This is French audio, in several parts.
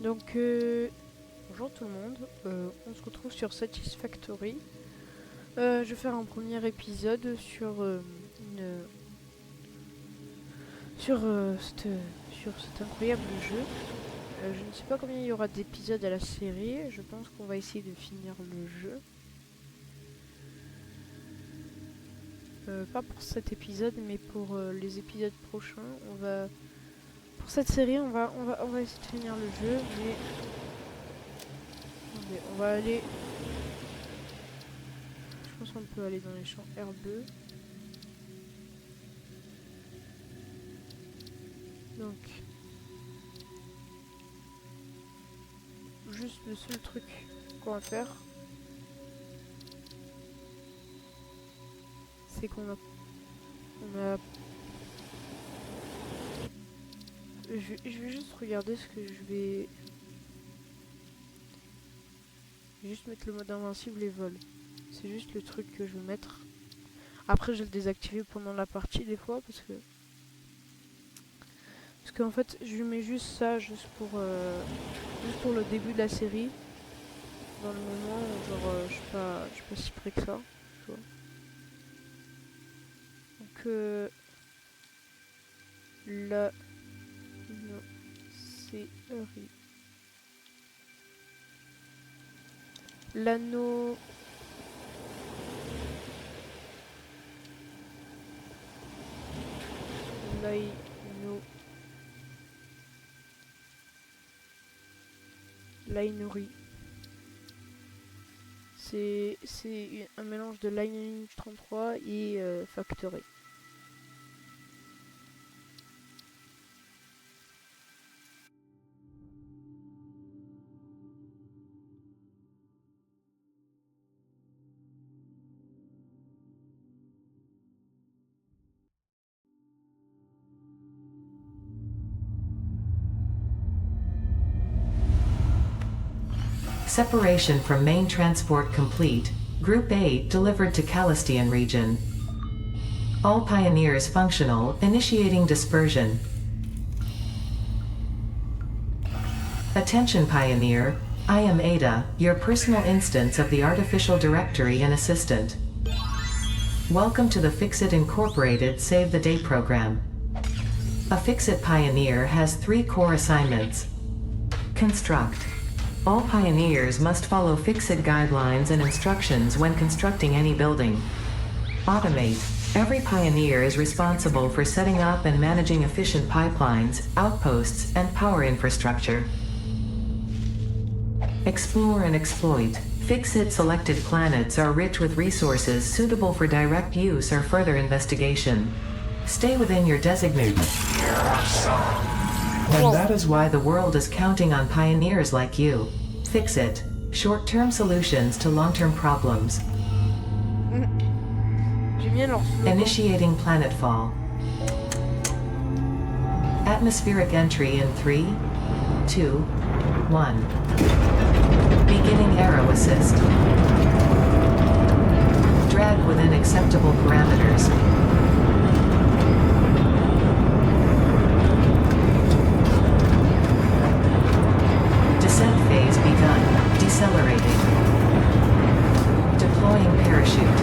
Donc, bonjour tout le monde, on se retrouve sur Satisfactory. Je vais faire un premier épisode sur, sur cet incroyable jeu. Je ne sais pas combien il y aura d'épisodes à la série, je pense qu'on va essayer de finir le jeu. Pas pour cet épisode, mais pour les épisodes prochains. Pour cette série, on va essayer de finir le jeu, mais attendez, on va aller. Je pense qu'on peut aller dans les champs herbeux. Donc, juste le seul truc qu'on va faire, c'est qu'on a... Je vais juste regarder ce que je vais... juste mettre le mode invincible et vol. C'est juste le truc que je vais mettre. Après, je vais le désactiver pendant la partie des fois parce que... Parce qu'en fait, je mets juste ça juste pour le début de la série. Dans le moment où genre, je suis pas si près que ça. Tu vois. Donc la série. L'anneau. L'anneau. Linery. C'est un mélange de Lineage 33 et Factory. Separation from main transport complete. Group 8 delivered to Calistian region. All pioneers functional, initiating dispersion. Attention Pioneer, I am Ada, your personal instance of the Artificial Directory and Assistant. Welcome to the Fixit Incorporated Save the Day program. A Fixit Pioneer has 3 core assignments. Construct. All pioneers must follow Fixit guidelines and instructions when constructing any building. Automate. Every pioneer is responsible for setting up and managing efficient pipelines, outposts, and power infrastructure. Explore and exploit. Fixit selected planets are rich with resources suitable for direct use or further investigation. Stay within your designated. And that is why the world is counting on pioneers like you. Fixit. Short-term solutions to long-term problems. J'aime bien leur slogan. Initiating planetfall. Atmospheric entry in 3, 2, 1. Beginning aero assist. Drag within acceptable parameters. Descent phase begun. Decelerating. Deploying parachute.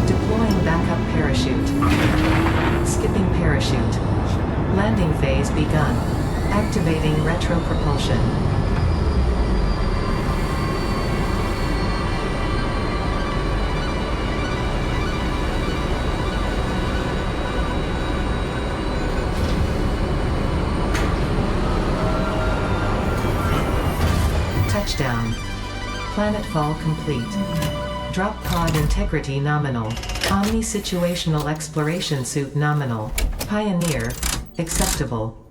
Deploying backup parachute. Skipping parachute. Landing phase begun. Activating retropropulsion. Touchdown. Planetfall complete. Drop pod integrity nominal. Omni-situational exploration suit nominal. Pioneer. Acceptable.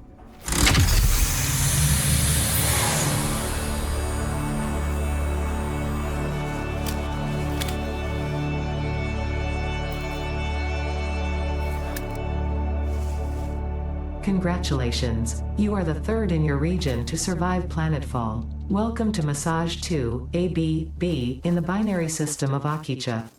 Congratulations, you are the 3rd in your region to survive planetfall. Welcome to Massage 2, AB-B, in the binary system of Akicha.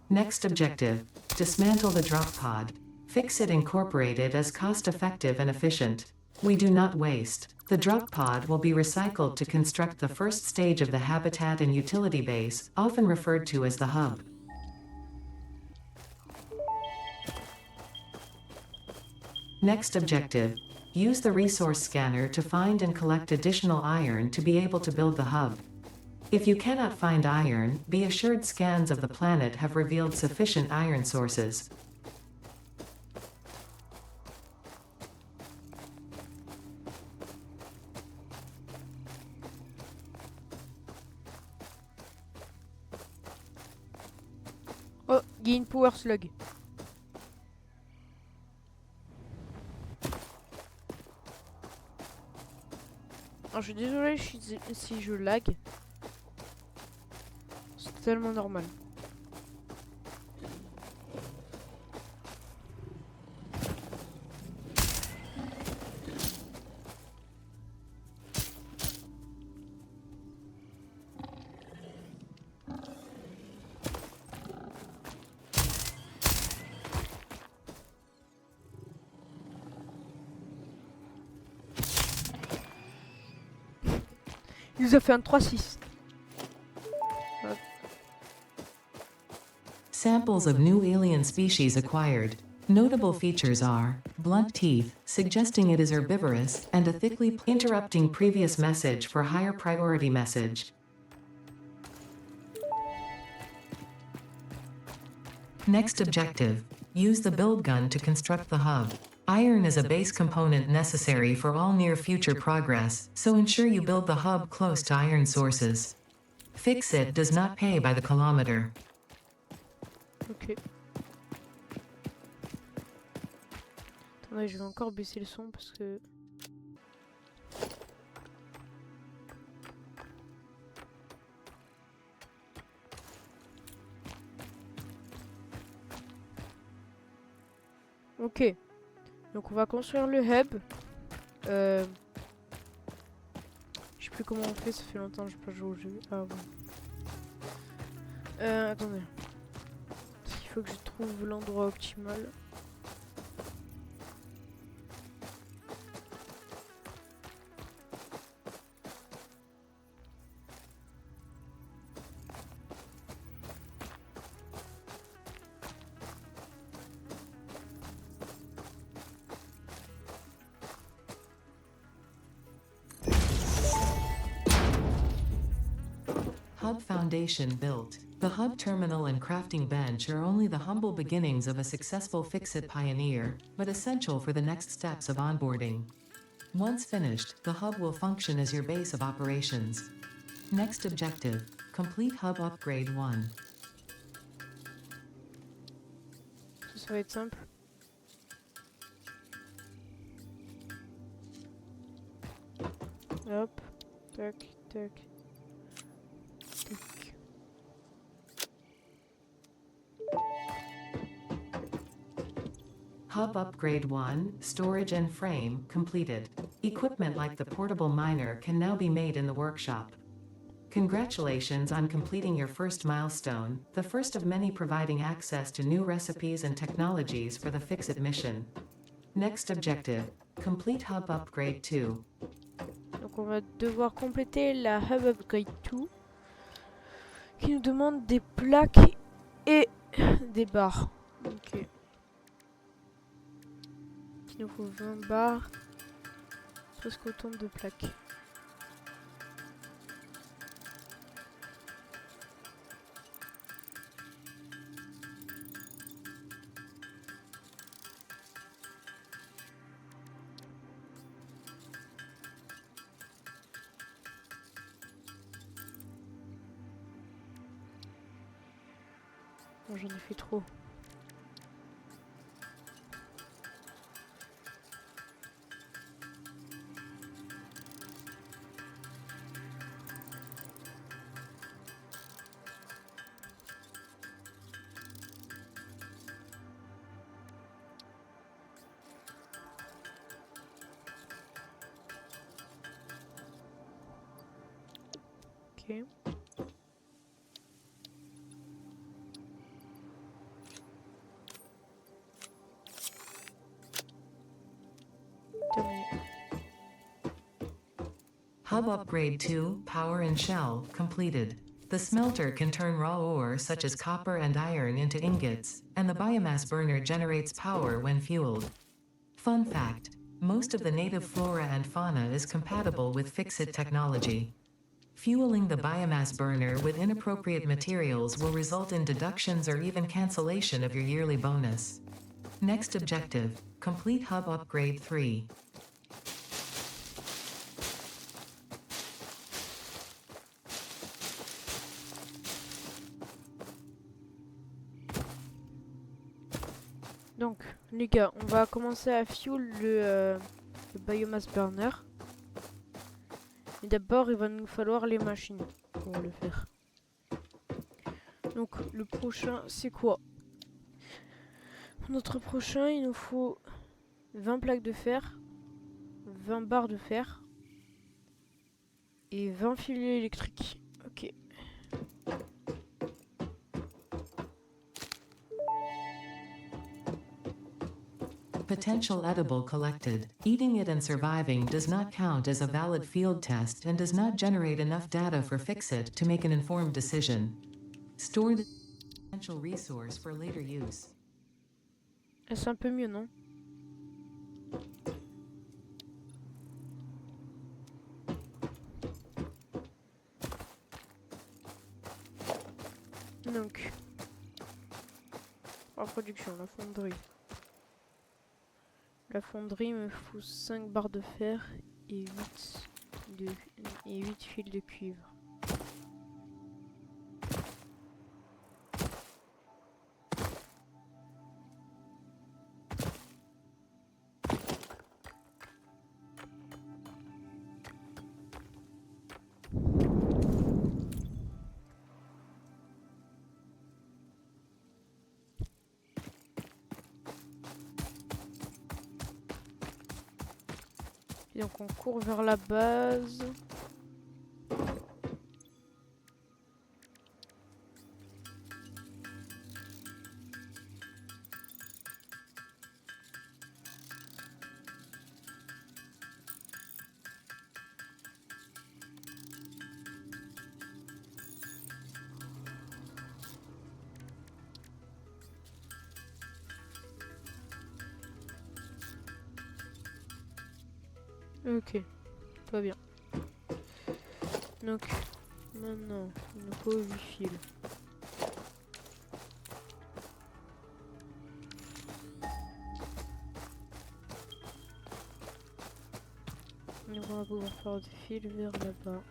Next objective, dismantle the drop pod. Fix-It Incorporated is cost-effective and efficient. We do not waste. The drop pod will be recycled to construct the first stage of the habitat and utility base, often referred to as the hub. Next objective, use the resource scanner to find and collect additional iron to be able to build the hub. If you cannot find iron, be assured scans of the planet have revealed sufficient iron sources. Oh, il y a une power slug. Alors, je suis désolé si je lag. C'est tellement normal. Il nous a fait un 3-6. Samples of new alien species acquired. Notable features are blunt teeth, suggesting it is herbivorous, and a thickly interrupting previous message for higher priority message. Next objective, use the build gun to construct the hub. Iron is a base component necessary for all near future progress, so ensure you build the hub close to iron sources. Fix-It does not pay by the kilometer. Ok. Attendez, je vais encore baisser le son parce que... Ok. Donc on va construire le hub. Je sais plus comment on fait, ça fait longtemps que je n'ai pas joué au jeu. Ah bon. Attendez. Il faut que je trouve l'endroit optimal. Hub foundation built. The hub terminal and crafting bench are only the humble beginnings of a successful Fix-It pioneer, but essential for the next steps of onboarding. Once finished, the hub will function as your base of operations. Next objective, complete hub upgrade 1. Ça va être simple. Hop, tac, tac, tac. Hub Upgrade 1, Storage and Frame, completed. Equipment like the portable miner can now be made in the workshop. Congratulations on completing your first milestone, the first of many providing access to new recipes and technologies for the Fix-It mission. Next objective, complete Hub Upgrade 2. Donc on va devoir compléter la Hub Upgrade 2 qui nous demande des plaques et des barres. Ok. Il nous faut 20 barres, presque autant de plaques. Bon, j'en ai fait trop. Ok. Hub Upgrade 2, Power and Shell, completed. The smelter can turn raw ore such as copper and iron into ingots, and the biomass burner generates power when fueled. Fun fact: most of the native flora and fauna is compatible with Fixit technology. Fueling the biomass burner with inappropriate materials will result in deductions or even cancellation of your yearly bonus. Next objective: complete Hub Upgrade 3. Donc, les gars, on va commencer à fuel le biomass burner. Et d'abord, il va nous falloir les machines pour le faire. Donc, le prochain, c'est quoi? Notre prochain, il nous faut 20 plaques de fer, 20 barres de fer et 20 filets électriques. Ok. Potential edible collected. Eating it and surviving does not count as a valid field test and does not generate enough data for Fixit to make an informed decision. Store the potential resource for later use. C'est un peu mieux, non? Donc, en production, la fonderie. La fonderie me faut 5 barres de fer et 8 fils de cuivre. Et donc on court vers la base. Ok, tout va bien. Donc, maintenant, il nous faut 8 fils. Donc on va pouvoir faire des fils vers là-bas.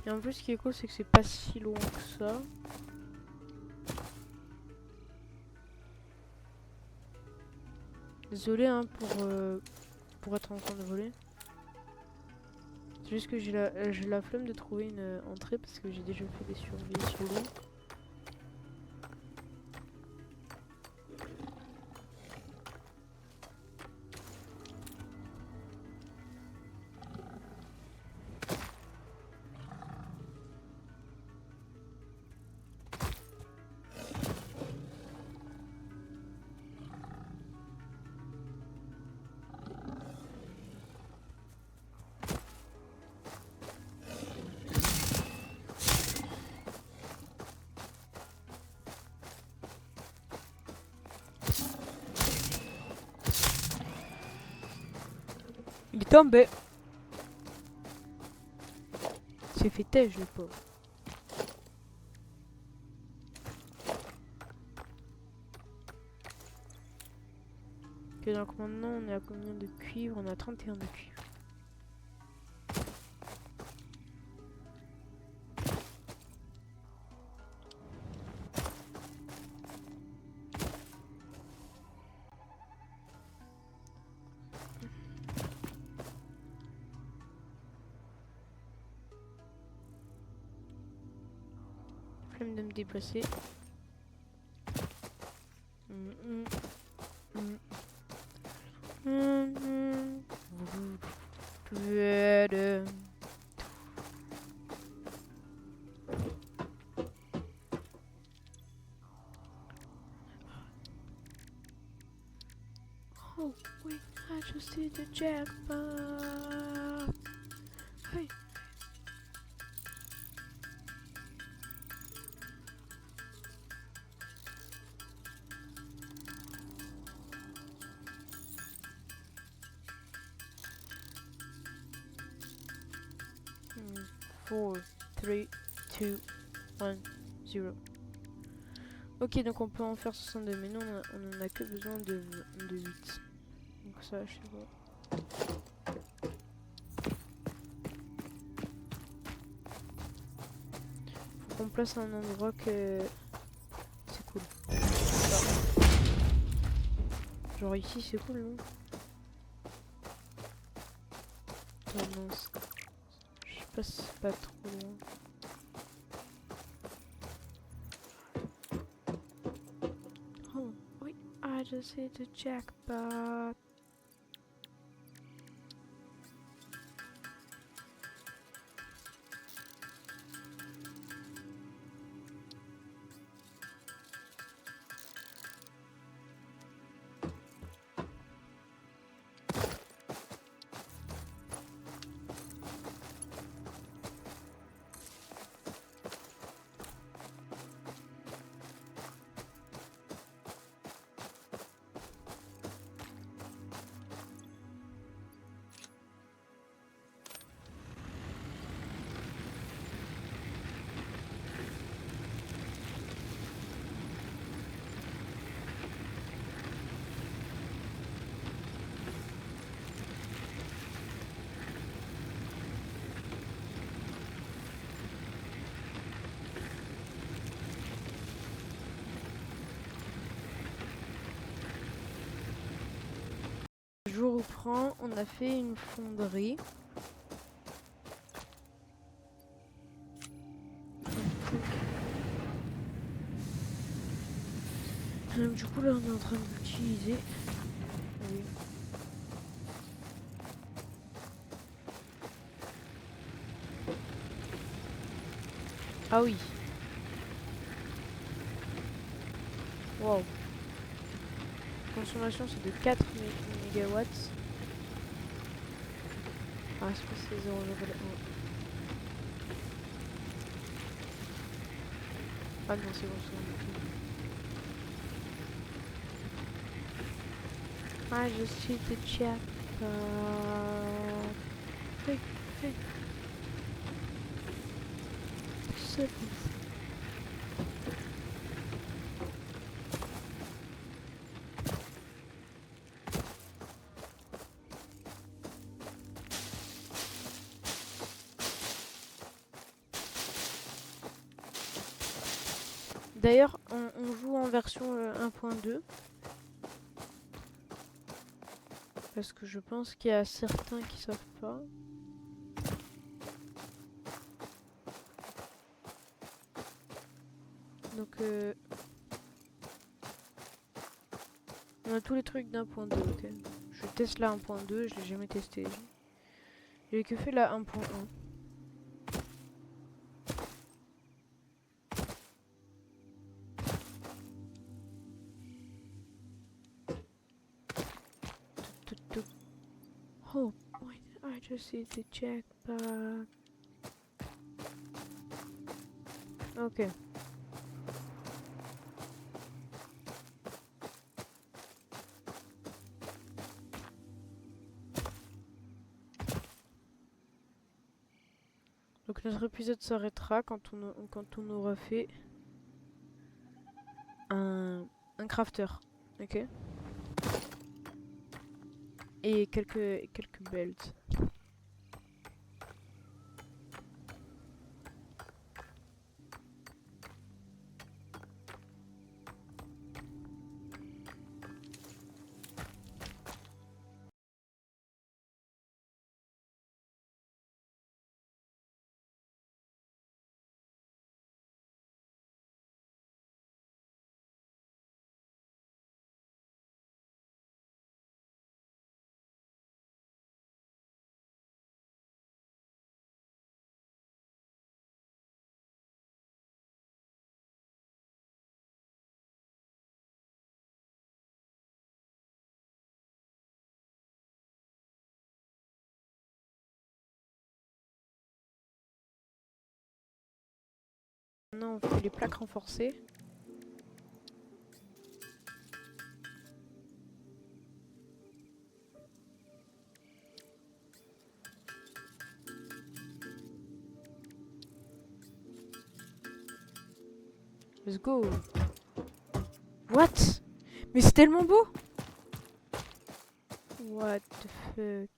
Et en plus, ce qui est cool, c'est que c'est pas si loin que ça. Désolé hein, pour être en train de voler. C'est juste que j'ai la flemme de trouver une entrée parce que j'ai déjà fait des survies sur l'eau. Il est tombé. C'est fait têche le pauvre. Ok, donc maintenant on est à combien de cuivre? On a 31 de cuivre. Flemme de me déplacer. Oh wait, I just hit the jackpot. Hey. Hmm, 4, 3, 2, 1, 0. Ok, donc on peut en faire 62, mais nous on en a que besoin de 8. Donc ça, je sais pas. Faut qu'on place un endroit que c'est cool. Genre ici c'est cool, non? Oh non, je sais pas si c'est pas trop loin. Oh, oui, I just hit the jackpot. Je vous reprends, on a fait une fonderie. Du coup là on est en train d'utiliser. Oui. Ah oui. Wow. Consommation c'est de 4 mégawatts. Ah c'est pas c'est 0,1. Ah non c'est bon c'est bon. I just hit the jackpot. Hey, hey. 7. D'ailleurs, on joue en version 1.2. Parce que je pense qu'il y a certains qui savent pas. Donc, on a tous les trucs d'1.2, ok. Je teste la 1.2, je l'ai jamais testé. J'ai que fait la 1.1. Oh, wait, I just hit the jackpot. Ok. Donc notre épisode s'arrêtera quand on aura fait un crafter. Ok. Et quelques belts. Maintenant, on fait les plaques renforcées. Let's go. What? Mais c'est tellement beau. What the fuck?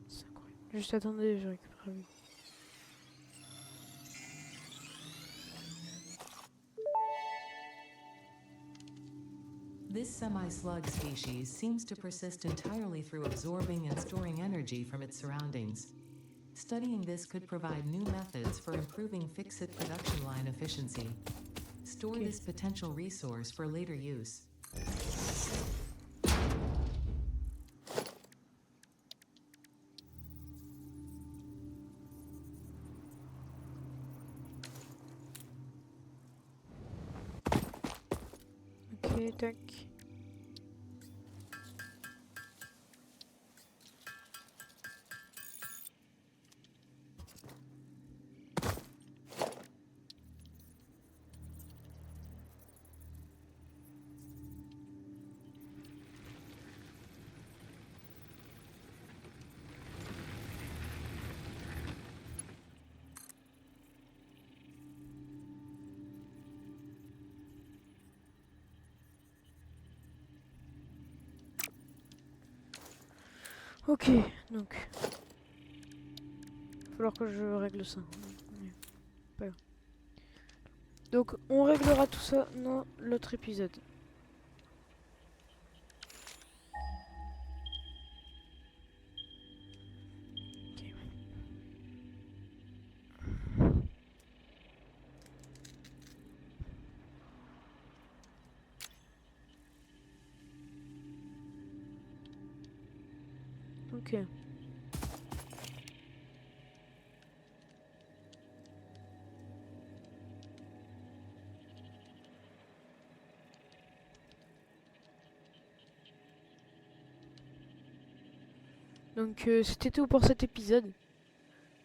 C'est incroyable. Juste attendez, je récupère lui. This semi-slug species seems to persist entirely through absorbing and storing energy from its surroundings. Studying this could provide new methods for improving fix-it production line efficiency. Store Okay. this potential resource for later use. Ok, tac. Ok, donc. Il va falloir que je règle ça. Mais pas grave. Donc, on réglera tout ça dans l'autre épisode. Ok. Ok. Donc c'était tout pour cet épisode.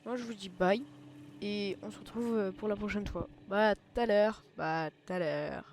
Moi je vous dis bye et on se retrouve pour la prochaine fois. Bah à tout à l'heure. Bah à tout à l'heure.